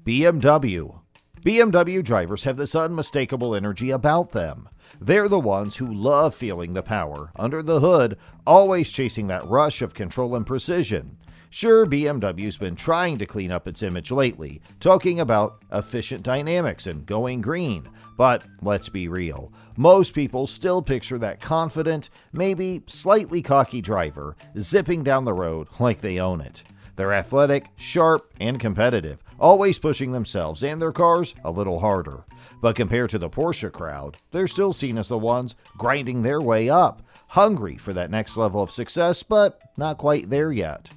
BMW. BMW drivers have this unmistakable energy about them. They're the ones who love feeling the power under the hood, always chasing that rush of control and precision. Sure, BMW's been trying to clean up its image lately, talking about efficient dynamics and going green. But let's be real, most people still picture that confident, maybe slightly cocky driver zipping down the road like they own it. They're athletic, sharp, and competitive, always pushing themselves and their cars a little harder. But compared to the Porsche crowd, they're still seen as the ones grinding their way up, hungry for that next level of success, but not quite there yet.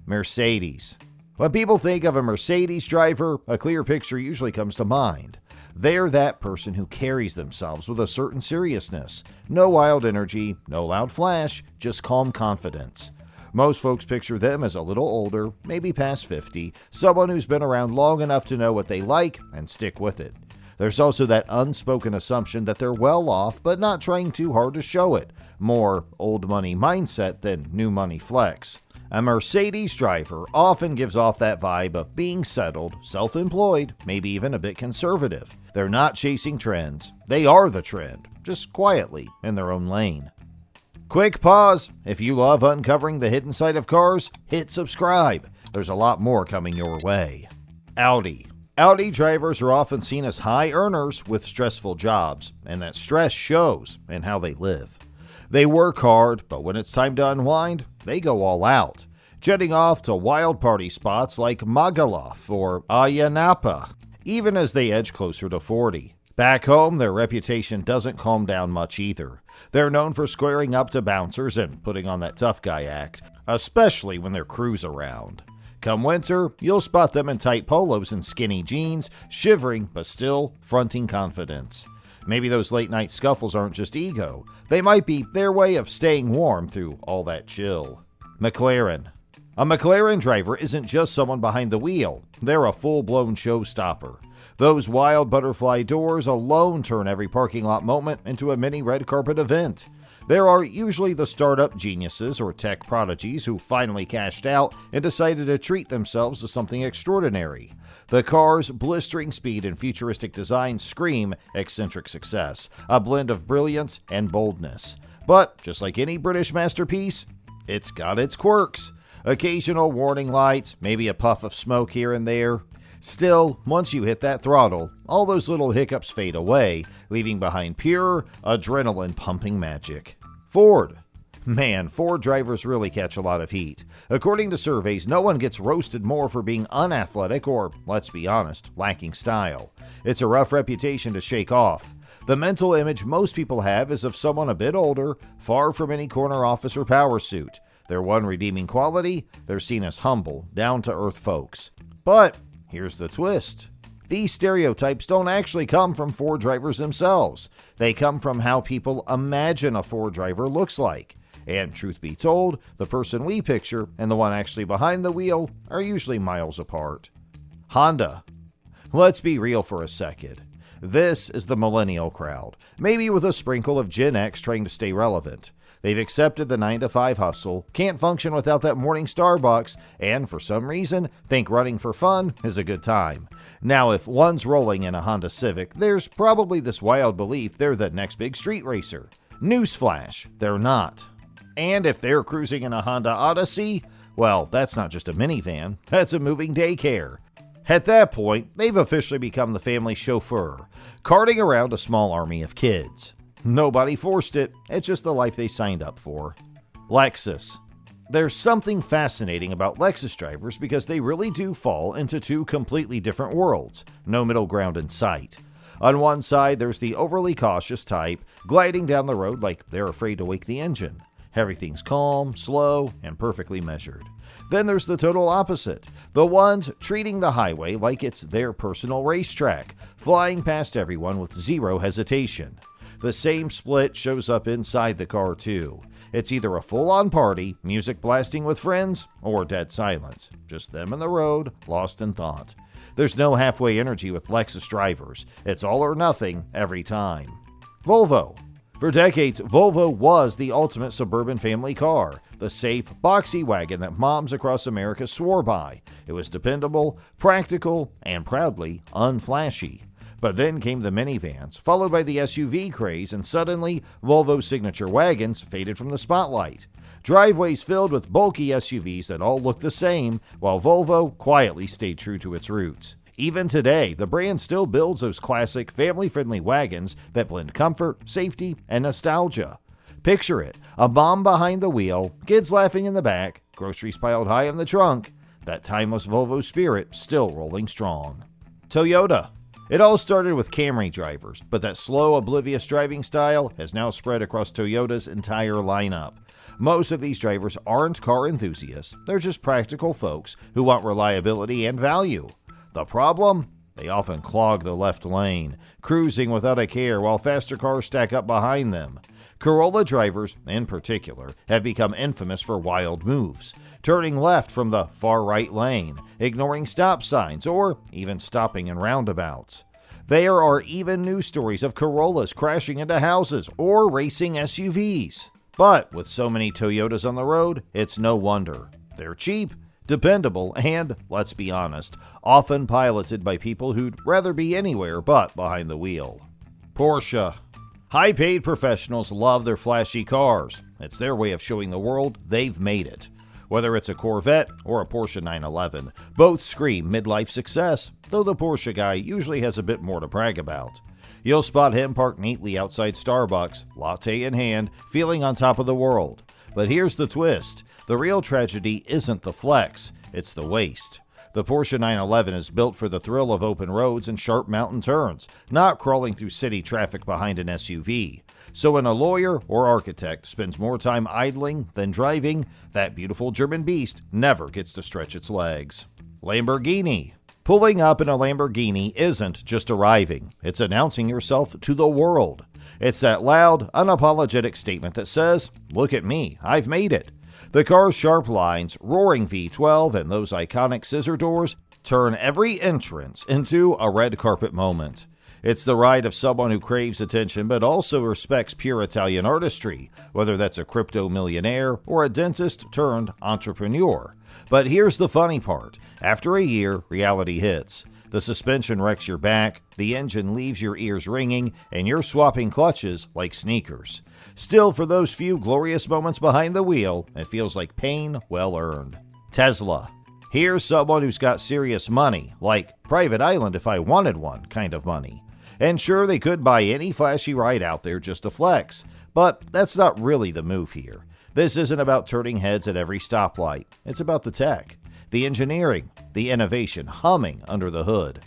Mercedes. When people think of a Mercedes driver, a clear picture usually comes to mind. They're that person who carries themselves with a certain seriousness. No wild energy, no loud flash, just calm confidence. Most folks picture them as a little older, maybe past 50, someone who's been around long enough to know what they like and stick with it. There's also that unspoken assumption that they're well off, but not trying too hard to show it. More old money mindset than new money flex. A Mercedes driver often gives off that vibe of being settled, self-employed, maybe even a bit conservative. They're not chasing trends. They are the trend, just quietly in their own lane. Quick pause. If you love uncovering the hidden side of cars, hit subscribe. There's a lot more coming your way. Audi. Audi drivers are often seen as high earners with stressful jobs, and that stress shows in how they live. They work hard, but when it's time to unwind, they go all out, jetting off to wild party spots like Magaluf or Ayanapa, even as they edge closer to 40. Back home, their reputation doesn't calm down much either. They're known for squaring up to bouncers and putting on that tough guy act, especially when their crew's around. Come winter, you'll spot them in tight polos and skinny jeans, shivering but still fronting confidence. Maybe those late night scuffles aren't just ego. They might be their way of staying warm through all that chill. McLaren. A McLaren driver isn't just someone behind the wheel. They're a full-blown showstopper. Those wild butterfly doors alone turn every parking lot moment into a mini red carpet event. There are usually the startup geniuses or tech prodigies who finally cashed out and decided to treat themselves to something extraordinary. The car's blistering speed and futuristic design scream eccentric success, a blend of brilliance and boldness. But just like any British masterpiece, it's got its quirks. Occasional warning lights, maybe a puff of smoke here and there. Still, once you hit that throttle, all those little hiccups fade away, leaving behind pure, adrenaline-pumping magic. Ford. Man, Ford drivers really catch a lot of heat. According to surveys, no one gets roasted more for being unathletic or, let's be honest, lacking style. It's a rough reputation to shake off. The mental image most people have is of someone a bit older, far from any corner office or power suit. Their one redeeming quality, they're seen as humble, down-to-earth folks. But here's the twist. These stereotypes don't actually come from Ford drivers themselves. They come from how people imagine a Ford driver looks like. And truth be told, the person we picture and the one actually behind the wheel are usually miles apart. Honda. Let's be real for a second. This is the millennial crowd, maybe with a sprinkle of Gen X trying to stay relevant. They've accepted the 9-to-5 hustle, can't function without that morning Starbucks, and for some reason, think running for fun is a good time. Now, if one's rolling in a Honda Civic, there's probably this wild belief they're the next big street racer. Newsflash, they're not. And if they're cruising in a Honda Odyssey, well, that's not just a minivan, that's a moving daycare. At that point, they've officially become the family chauffeur, carting around a small army of kids. Nobody forced it, it's just the life they signed up for. Lexus. There's something fascinating about Lexus drivers because they really do fall into two completely different worlds, no middle ground in sight. On one side, there's the overly cautious type, gliding down the road like they're afraid to wake the engine. Everything's calm, slow, and perfectly measured. Then there's the total opposite, the ones treating the highway like it's their personal racetrack, flying past everyone with zero hesitation. The same split shows up inside the car too. It's either a full-on party, music blasting with friends, or dead silence. Just them and the road, lost in thought. There's no halfway energy with Lexus drivers. It's all or nothing every time. Volvo. For decades, Volvo was the ultimate suburban family car. the safe, boxy wagon that moms across America swore by. It was dependable, practical, and proudly unflashy. But then came the minivans, followed by the SUV craze, and suddenly Volvo's signature wagons faded from the spotlight. Driveways filled with bulky SUVs that all looked the same, while Volvo quietly stayed true to its roots. Even today, the brand still builds those classic, family-friendly wagons that blend comfort, safety, and nostalgia. Picture it, a mom behind the wheel, kids laughing in the back, groceries piled high in the trunk, that timeless Volvo spirit still rolling strong. Toyota. It all started with Camry drivers, but that slow, oblivious driving style has now spread across Toyota's entire lineup. Most of these drivers aren't car enthusiasts, they're just practical folks who want reliability and value. The problem? They often clog the left lane, cruising without a care while faster cars stack up behind them. Corolla drivers, in particular, have become infamous for wild moves, turning left from the far right lane, ignoring stop signs, or even stopping in roundabouts. There are even news stories of Corollas crashing into houses or racing SUVs. But with so many Toyotas on the road, it's no wonder. They're cheap, dependable, and, let's be honest, often piloted by people who'd rather be anywhere but behind the wheel. Porsche. High-paid professionals love their flashy cars. It's their way of showing the world they've made it. Whether it's a Corvette or a Porsche 911, both scream midlife success, though the Porsche guy usually has a bit more to brag about. You'll spot him parked neatly outside Starbucks, latte in hand, feeling on top of the world. But here's the twist. The real tragedy isn't the flex, it's the waste. The Porsche 911 is built for the thrill of open roads and sharp mountain turns, not crawling through city traffic behind an SUV. So when a lawyer or architect spends more time idling than driving, that beautiful German beast never gets to stretch its legs. Lamborghini. Pulling up in a Lamborghini isn't just arriving, it's announcing yourself to the world. It's that loud, unapologetic statement that says, "Look at me, I've made it." The car's sharp lines, roaring V12, and those iconic scissor doors turn every entrance into a red carpet moment. It's the ride of someone who craves attention but also respects pure Italian artistry, whether that's a crypto millionaire or a dentist turned entrepreneur. But here's the funny part. After a year, reality hits. The suspension wrecks your back, the engine leaves your ears ringing, and you're swapping clutches like sneakers. Still, for those few glorious moments behind the wheel, it feels like pain well earned. Tesla. Here's someone who's got serious money, like private island if I wanted one kind of money. And sure, they could buy any flashy ride out there just to flex, but that's not really the move here. This isn't about turning heads at every stoplight. It's about the tech, the engineering, the innovation humming under the hood.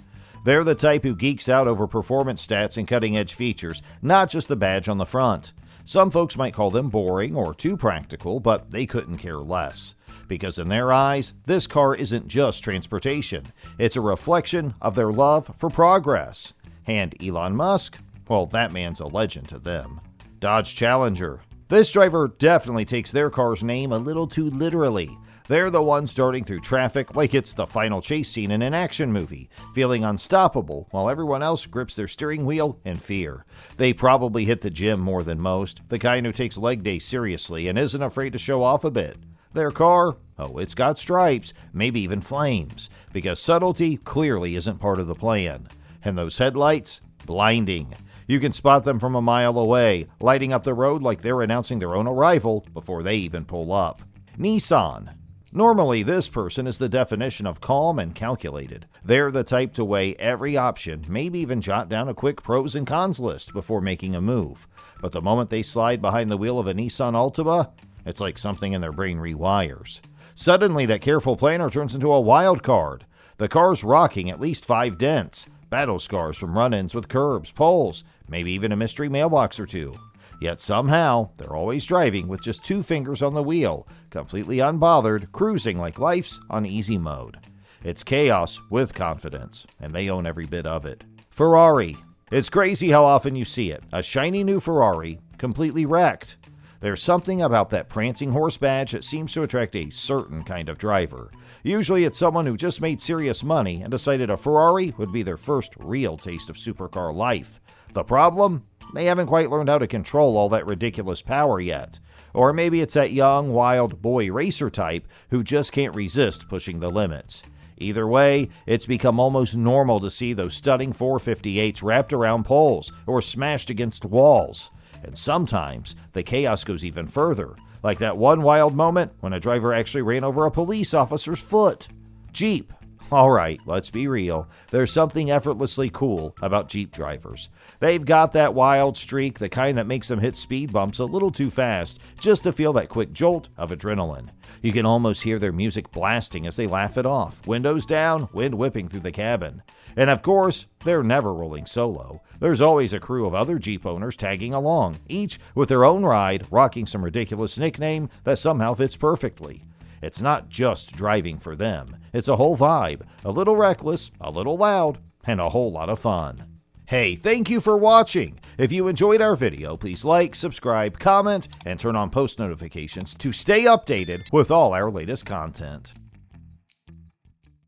They're the type who geeks out over performance stats and cutting-edge features, not just the badge on the front. Some folks might call them boring or too practical, but they couldn't care less. Because in their eyes, this car isn't just transportation. It's a reflection of their love for progress. And Elon Musk? Well, that man's a legend to them. Dodge Challenger. This driver definitely takes their car's name a little too literally. They're the ones darting through traffic like it's the final chase scene in an action movie, feeling unstoppable while everyone else grips their steering wheel in fear. They probably hit the gym more than most, the kind who takes leg day seriously and isn't afraid to show off a bit. Their car? Oh, it's got stripes, maybe even flames, because subtlety clearly isn't part of the plan. And those headlights? Blinding. You can spot them from a mile away, lighting up the road like they're announcing their own arrival before they even pull up. Nissan. Normally, this person is the definition of calm and calculated. They're the type to weigh every option, maybe even jot down a quick pros and cons list before making a move. But the moment they slide behind the wheel of a Nissan Altima, it's like something in their brain rewires. Suddenly, that careful planner turns into a wild card. The car's rocking at least 5 dents, battle scars from run-ins with curbs, poles, maybe even a mystery mailbox or two. Yet somehow, they're always driving with just 2 fingers on the wheel, completely unbothered, cruising like life's on easy mode. It's chaos with confidence, and they own every bit of it. Ferrari. It's crazy how often you see it. A shiny new Ferrari, completely wrecked. There's something about that prancing horse badge that seems to attract a certain kind of driver. Usually it's someone who just made serious money and decided a Ferrari would be their first real taste of supercar life. The problem? They haven't quite learned how to control all that ridiculous power yet. Or maybe it's that young, wild boy racer type who just can't resist pushing the limits. Either way, it's become almost normal to see those stunning 458s wrapped around poles or smashed against walls. And sometimes the chaos goes even further, like that one wild moment when a driver actually ran over a police officer's foot. Jeep. Alright, let's be real. There's something effortlessly cool about Jeep drivers. They've got that wild streak, the kind that makes them hit speed bumps a little too fast just to feel that quick jolt of adrenaline. You can almost hear their music blasting as they laugh it off, windows down, wind whipping through the cabin. And of course, they're never rolling solo. There's always a crew of other Jeep owners tagging along, each with their own ride, rocking some ridiculous nickname that somehow fits perfectly. It's not just driving for them. It's a whole vibe, a little reckless, a little loud, and a whole lot of fun. Hey, thank you for watching. If you enjoyed our video, please like, subscribe, comment, and turn on post notifications to stay updated with all our latest content.